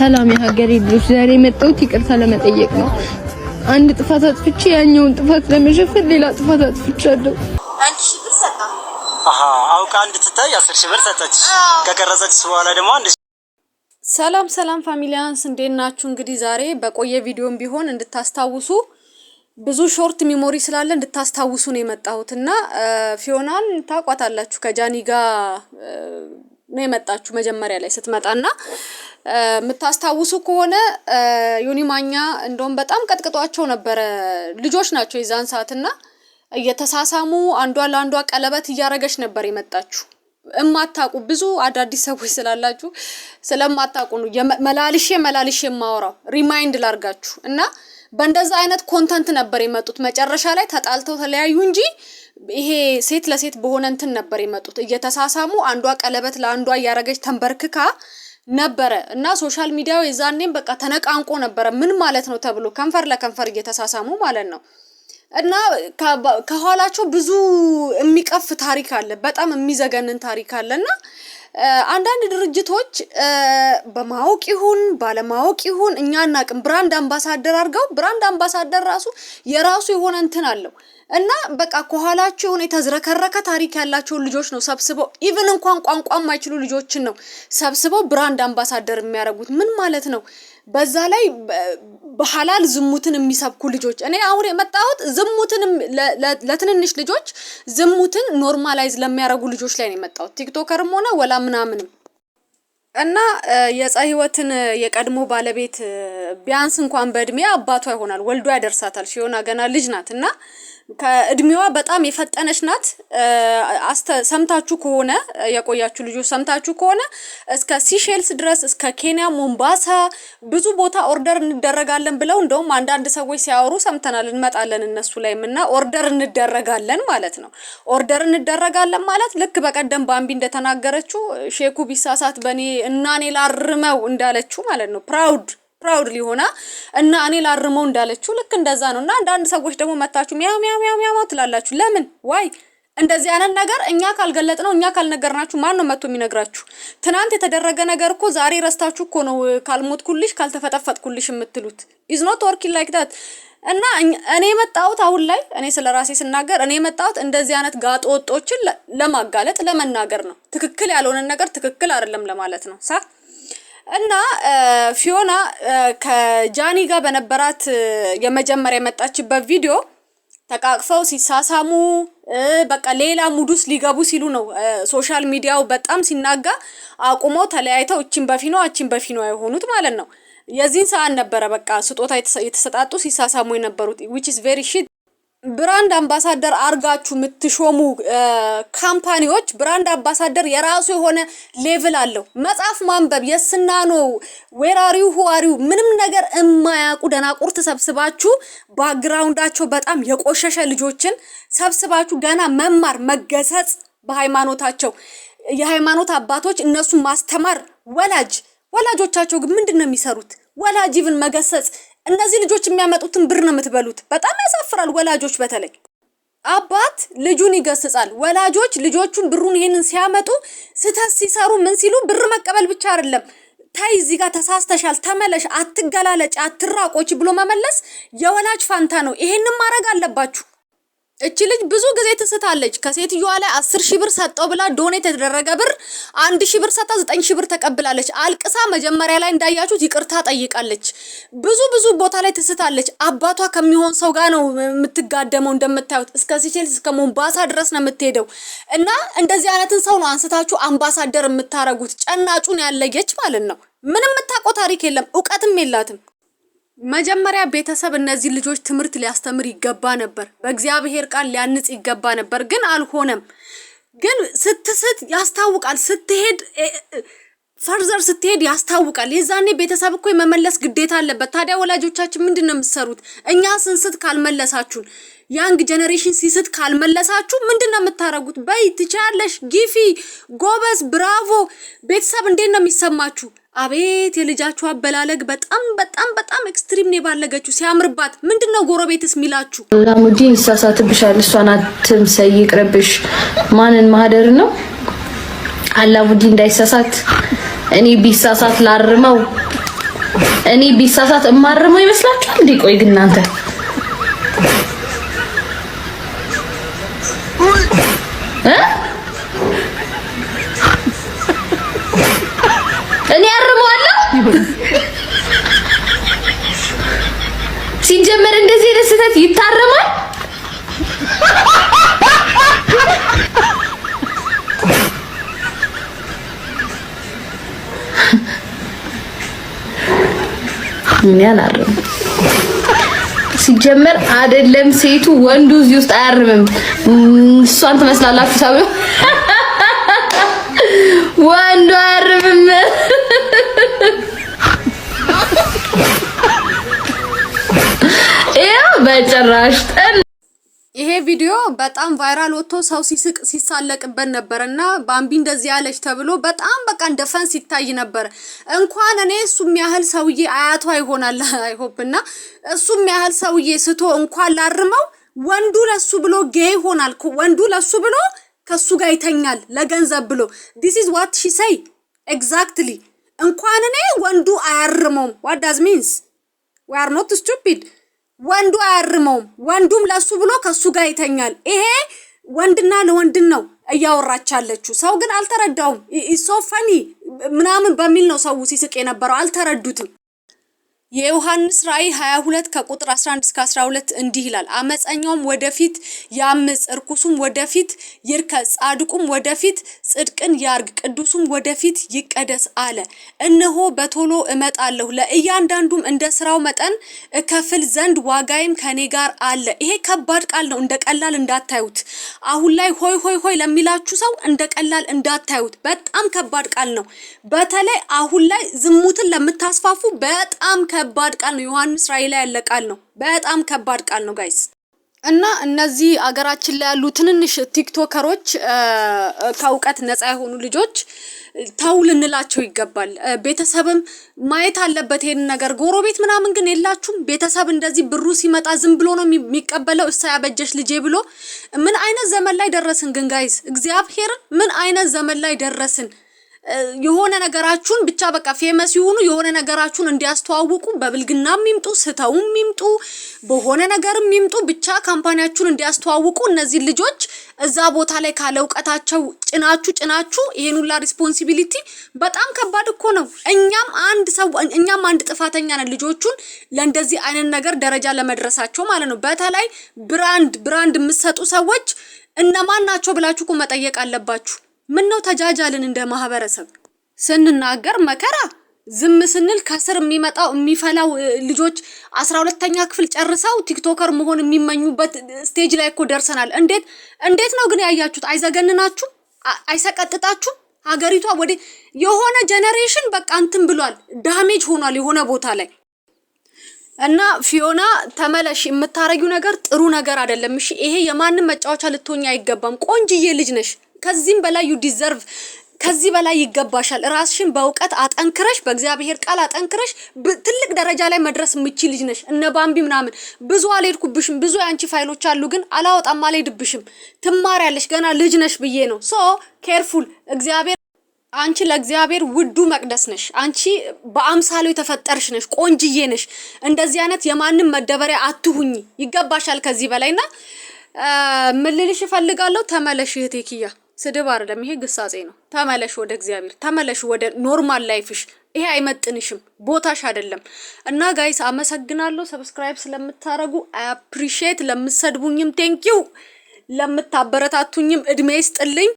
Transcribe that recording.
ሰላም የሀገሬ ልጅ ዛሬ መጣሁት ይቅርታ ለመጠየቅ ነው። አንድ ጥፋት አጥፍቼ ያኛውን ጥፋት ለመሸፈን ሌላ ጥፋት አጥፍቻለሁ። አንቺ ብር ሰጣ አውቃ እንድትታይ 10 ሺህ ብር ሰጠች። ከቀረጸች በኋላ ደግሞ አንድ ሰላም ፋሚሊያንስ እንዴት ናችሁ? እንግዲህ ዛሬ በቆየ ቪዲዮም ቢሆን እንድታስታውሱ ብዙ ሾርት ሚሞሪ ስላለ እንድታስታውሱ ነው የመጣሁትና ፊዮናን ታቋታላችሁ ከጃኒ ጋር ነው የመጣችሁ መጀመሪያ ላይ ስትመጣና ምታስታውሱ ከሆነ ዮኒ ማኛ እንደውም በጣም ቀጥቅጧቸው ነበር። ልጆች ናቸው የዛን ሰዓትና እየተሳሳሙ አንዷ ለአንዷ ቀለበት እያረገች ነበር የመጣችሁ። እማታቁ ብዙ አዳዲስ ሰዎች ስላላችሁ ስለማታቁ ነው መላልሼ ማወራው ሪማይንድ ላርጋችሁ እና በእንደዛ አይነት ኮንተንት ነበር የመጡት። መጨረሻ ላይ ተጣልተው ተለያዩ እንጂ ይሄ ሴት ለሴት በሆነ እንትን ነበር የመጡት። እየተሳሳሙ አንዷ ቀለበት ለአንዷ ያረገች ተንበርክካ ነበር እና ሶሻል ሚዲያው የዛኔም በቃ ተነቃንቆ ነበር። ምን ማለት ነው ተብሎ ከንፈር ለከንፈር እየተሳሳሙ ማለት ነው። እና ከኋላቸው ብዙ የሚቀፍ ታሪክ አለ፣ በጣም የሚዘገንን ታሪክ አለና አንዳንድ ድርጅቶች በማወቅ ይሁን ባለማወቅ ይሁን እኛ እናቅም ብራንድ አምባሳደር አርገው ብራንድ አምባሳደር ራሱ የራሱ የሆነ እንትን አለው እና በቃ ከኋላቸው የሆነ የተዝረከረከ ታሪክ ያላቸው ልጆች ነው ሰብስበው ኢቭን እንኳን ቋንቋ የማይችሉ ልጆችን ነው ሰብስበው ብራንድ አምባሳደር የሚያረጉት። ምን ማለት ነው? በዛ ላይ በሐላል ዝሙትን የሚሰብኩ ልጆች። እኔ አሁን የመጣሁት ዝሙትን ለትንንሽ ልጆች ዝሙትን ኖርማላይዝ ለሚያረጉ ልጆች ላይ ነው የመጣሁት። ቲክቶከርም ሆነ ወላ ምናምንም እና የፀሐይ ህይወትን የቀድሞ ባለቤት ቢያንስ እንኳን በእድሜ አባቷ ይሆናል ወልዶ ያደርሳታል። ሲሆን ገና ልጅ ናትና ከእድሜዋ በጣም የፈጠነች ናት። ሰምታችሁ ከሆነ የቆያችሁ ልጆች ሰምታችሁ ከሆነ እስከ ሲሼልስ ድረስ እስከ ኬንያ ሞምባሳ ብዙ ቦታ ኦርደር እንደረጋለን ብለው እንደውም አንዳንድ ሰዎች ሲያወሩ ሰምተናል። እንመጣለን እነሱ ላይምና ኦርደር እንደረጋለን ማለት ነው። ኦርደር እንደረጋለን ማለት ልክ በቀደም ባምቢ እንደተናገረችው ሼኩ ቢሳሳት በኔ እና እኔ ላርመው እንዳለችው ማለት ነው። ፕራውድሊ ሆና እና እኔ ላርመው እንዳለችው ልክ እንደዛ ነውና አንዳንድ ሰዎች ደግሞ መታችሁ ሚያው ትላላችሁ። ለምን ዋይ እንደዚህ አይነት ነገር እኛ ካልገለጥነው እኛ ካልነገርናችሁ ማን ነው መጥቶ የሚነግራችሁ? ትናንት የተደረገ ነገር እኮ ዛሬ ረስታችሁ እኮ ነው ካልሞትኩልሽ ካልተፈጠፈጥኩልሽ የምትሉት። is not working like that። እና እኔ መጣሁት አሁን ላይ እኔ ስለራሴ ስናገር እኔ መጣሁት እንደዚህ አይነት ጋጥ ወጦችን ለማጋለጥ ለመናገር ነው። ትክክል ያልሆነ ነገር ትክክል አይደለም ለማለት ነው ሳ እና ፊዮና ከጃኒ ጋር በነበራት የመጀመሪያ የመጣችበት ቪዲዮ ተቃቅፈው ሲሳሳሙ በቃ ሌላ ሙዱስ ሊገቡ ሲሉ ነው ሶሻል ሚዲያው በጣም ሲናጋ አቁመው ተለያይተው እቺን በፊኖ አይሆኑት ማለት ነው። የዚህን ሰዓት ነበረ በቃ ስጦታ የተሰጣጡ ሲሳሳሙ የነበሩት which is very shit። ብራንድ አምባሳደር አርጋችሁ ምትሾሙ ካምፓኒዎች ብራንድ አምባሳደር የራሱ የሆነ ሌቭል አለው። መጽሐፍ ማንበብ የስና ነው where are you ምንም ነገር የማያውቁ ደናቁርት ሰብስባችሁ ባክግራውንዳቸው በጣም የቆሸሸ ልጆችን ሰብስባችሁ ገና መማር መገሰጽ በሃይማኖታቸው የሃይማኖት አባቶች እነሱ ማስተማር ወላጆቻቸው ግን ምንድነው የሚሰሩት? ወላጅ ኢቭን መገሰጽ እነዚህ ልጆች የሚያመጡትን ብር ነው የምትበሉት። በጣም ያሳፍራል። ወላጆች በተለይ አባት ልጁን ይገስጻል። ወላጆች ልጆቹን ብሩን ይሄንን ሲያመጡ ስተስ ሲሰሩ ምን ሲሉ ብር መቀበል ብቻ አይደለም ታይ እዚህ ጋር ተሳስተሻል ተመለሽ አትገላለጭ አትራቆች ብሎ መመለስ የወላጅ ፋንታ ነው። ይሄንን ማድረግ አለባችሁ። እቺ ልጅ ብዙ ጊዜ ትስታለች። ከሴትዮዋ ላይ 10 ሺህ ብር ሰጠው ብላ ዶኔት የተደረገ ብር 1 ሺህ ብር ሰጣ 9 ሺህ ብር ተቀብላለች። አልቅሳ መጀመሪያ ላይ እንዳያችሁት ይቅርታ ጠይቃለች። ብዙ ቦታ ላይ ትስታለች። አባቷ ከሚሆን ሰው ጋር ነው የምትጋደመው እንደምታዩት። እስከ ሲቼልስ እስከ ሞምባሳ ድረስ ነው የምትሄደው። እና እንደዚህ አይነትን ሰው ነው አንስታችሁ አምባሳደር የምታረጉት። ጨናጩን ያለየች ማለት ነው። ምንም የምታውቀው ታሪክ የለም፣ እውቀትም የላትም። መጀመሪያ ቤተሰብ እነዚህ ልጆች ትምህርት ሊያስተምር ይገባ ነበር። በእግዚአብሔር ቃል ሊያንጽ ይገባ ነበር፣ ግን አልሆነም። ግን ስትስት ያስታውቃል። ፈርዘር ስትሄድ ያስታውቃል። የዛኔ ቤተሰብ እኮ የመመለስ ግዴታ አለበት። ታዲያ ወላጆቻችን ምንድነው የምትሰሩት? እኛ ስንስት ካልመለሳችሁን ያንግ ጀነሬሽን ሲስት ካልመለሳችሁ ምንድነው የምታረጉት? በይ ትቻለሽ ጊፊ ጎበዝ ብራቮ። ቤተሰብ እንዴት ነው የሚሰማችሁ? አቤት የልጃችሁ አበላለግ በጣም ኤክስትሪም ነው ባለገችው ሲያምርባት። ምንድነው ጎረቤትስ ሚላችሁ? ላሙዲን ይሳሳትብሻል። እሷን አትምሰይ ይቅርብሽ። ማንን ማህደር ነው አላሙዲን እንዳይሳሳት እኔ ቢሳሳት ላርመው እኔ ቢሳሳት እማርመው ይመስላችኋል እንዴ? ቆይ ግን እናንተ እኔ አርመዋለሁ ሲጀመር እንደዚህ ደስተት ይታረማል? ምን ያላረም ሲጀመር አይደለም ሴቱ ወንዱ እዚህ ውስጥ አያርምም። እሷን ትመስላላችሁ ሳቢው ወንዱ አያርምም። ያ በጭራሽ ይሄ ቪዲዮ በጣም ቫይራል ወጥቶ ሰው ሲስቅ ሲሳለቅበት ነበርና ባምቢ እንደዚህ ያለች ተብሎ በጣም በቃ እንደ ፈን ሲታይ ነበር። እንኳን እኔ እሱም ያህል ሰውዬ አያቷ ይሆናል አይሆብና እሱም ያህል ሰውዬ ስቶ እንኳን ላርመው ወንዱ ለሱ ብሎ ጌይ ይሆናል። ወንዱ ለሱ ብሎ ከሱ ጋር ይተኛል ለገንዘብ ብሎ this is what she say exactly እንኳን እኔ ወንዱ አያርመውም what does means we are not stupid ወንዱ አያርመውም ወንዱም ለሱ ብሎ ከሱ ጋር ይተኛል። ይሄ ወንድና ለወንድ ነው እያወራቻለችው። ሰው ግን አልተረዳውም። it's so funny ምናምን በሚል ነው ሰው ሲስቅ የነበረው አልተረዱትም። የዮሐንስ ራእይ 22 ከቁጥር 11 እስከ 12 እንዲህ ይላል። አመፀኛውም ወደፊት ያምጽ፣ እርኩሱም ወደፊት ይርከስ፣ ጻድቁም ወደፊት ጽድቅን ያርግ፣ ቅዱሱም ወደፊት ይቀደስ አለ። እነሆ በቶሎ እመጣለሁ፣ ለእያንዳንዱም እንደ ስራው መጠን እከፍል ዘንድ ዋጋዬም ከኔ ጋር አለ። ይሄ ከባድ ቃል ነው፣ እንደ ቀላል እንዳታዩት። አሁን ላይ ሆይ ሆይ ሆይ ለሚላችሁ ሰው እንደ ቀላል እንዳታዩት። በጣም ከባድ ቃል ነው። በተለይ አሁን ላይ ዝሙትን ለምታስፋፉ በጣም ከባድ ቃል ነው። ዮሐንስ ራእይ ላይ ያለ ቃል ነው። በጣም ከባድ ቃል ነው ጋይስ። እና እነዚህ አገራችን ላይ ያሉ ትንንሽ ቲክቶከሮች ከእውቀት ነፃ የሆኑ ልጆች ተው ልንላቸው ይገባል። ቤተሰብም ማየት አለበት ይሄን ነገር። ጎረቤት ምናምን ግን የላችሁም? ቤተሰብ እንደዚህ ብሩ ሲመጣ ዝም ብሎ ነው የሚቀበለው? እሳ ያበጀሽ ልጄ ብሎ። ምን አይነት ዘመን ላይ ደረስን ግን ጋይስ? እግዚአብሔርን ምን አይነት ዘመን ላይ ደረስን? የሆነ ነገራችሁን ብቻ በቃ ፌመስ ይሁኑ፣ የሆነ ነገራችሁን እንዲያስተዋውቁ፣ በብልግናም ይምጡ ስተውም ይምጡ በሆነ ነገርም ይምጡ ብቻ ካምፓኒያችሁን እንዲያስተዋውቁ። እነዚህ ልጆች እዛ ቦታ ላይ ካለ እውቀታቸው ጭናችሁ ይሄን ሁላ ሪስፖንሲቢሊቲ በጣም ከባድ እኮ ነው። እኛም አንድ ጥፋተኛ ነን ልጆቹን ለእንደዚህ አይነት ነገር ደረጃ ለመድረሳቸው ማለት ነው። በተለይ ብራንድ የምትሰጡ ሰዎች እነማን ናቸው ብላችሁ እኮ መጠየቅ አለባችሁ። ምን ነው ተጃጃልን እንደ ማህበረሰብ ስንናገር መከራ ዝም ስንል ከስር የሚፈላው ልጆች 12ኛ ክፍል ጨርሰው ቲክቶከር መሆን የሚመኙበት ስቴጅ ላይ እኮ ደርሰናል። እንዴት ነው ግን ያያችሁት? አይዘገንናችሁ? አይሰቀጥጣችሁ? ሀገሪቷ ወደ የሆነ ጄነሬሽን በቃ እንትን ብሏል፣ ዳሜጅ ሆኗል የሆነ ቦታ ላይ። እና ፊዮና ተመለሽ፣ የምታረጊው ነገር ጥሩ ነገር አይደለም። እሺ ይሄ የማንም መጫወቻ ልትሆኛ አይገባም። ቆንጅዬ ልጅ ነሽ። ከዚህም በላይ you deserve፣ ከዚህ በላይ ይገባሻል። ራስሽን በእውቀት አጠንክረሽ በእግዚአብሔር ቃል አጠንክረሽ ትልቅ ደረጃ ላይ መድረስ የምትችይ ልጅ ነሽ። እነ ባምቢ ምናምን ብዙ አልሄድኩብሽም፣ ብዙ ያንቺ ፋይሎች አሉ፣ ግን አላወጣም አልሄድብሽም። ትማሪያለሽ፣ ገና ልጅ ነሽ ብዬ ነው። ሶ ኬርፉል። አንቺ ለእግዚአብሔር ውዱ መቅደስ ነሽ። አንቺ በአምሳሉ የተፈጠርሽ ነሽ። ቆንጅዬ ነሽ። እንደዚህ አይነት የማንም መደበሪያ አትሁኚ። ይገባሻል ከዚህ በላይና ምን ልልሽ እፈልጋለሁ። ተመለሽ እህቴ ኪያ። ስድብ አይደለም ይሄ ግሳጼ ነው። ተመለሽ ወደ እግዚአብሔር፣ ተመለሽ ወደ ኖርማል ላይፍሽ። ይሄ አይመጥንሽም፣ ቦታሽ አይደለም። እና ጋይስ አመሰግናለሁ ሰብስክራይብ ስለምታረጉ። አይ አፕሪሺየት። ለምትሰድቡኝም ቴንኪው፣ ለምታበረታቱኝም እድሜ ይስጥልኝ።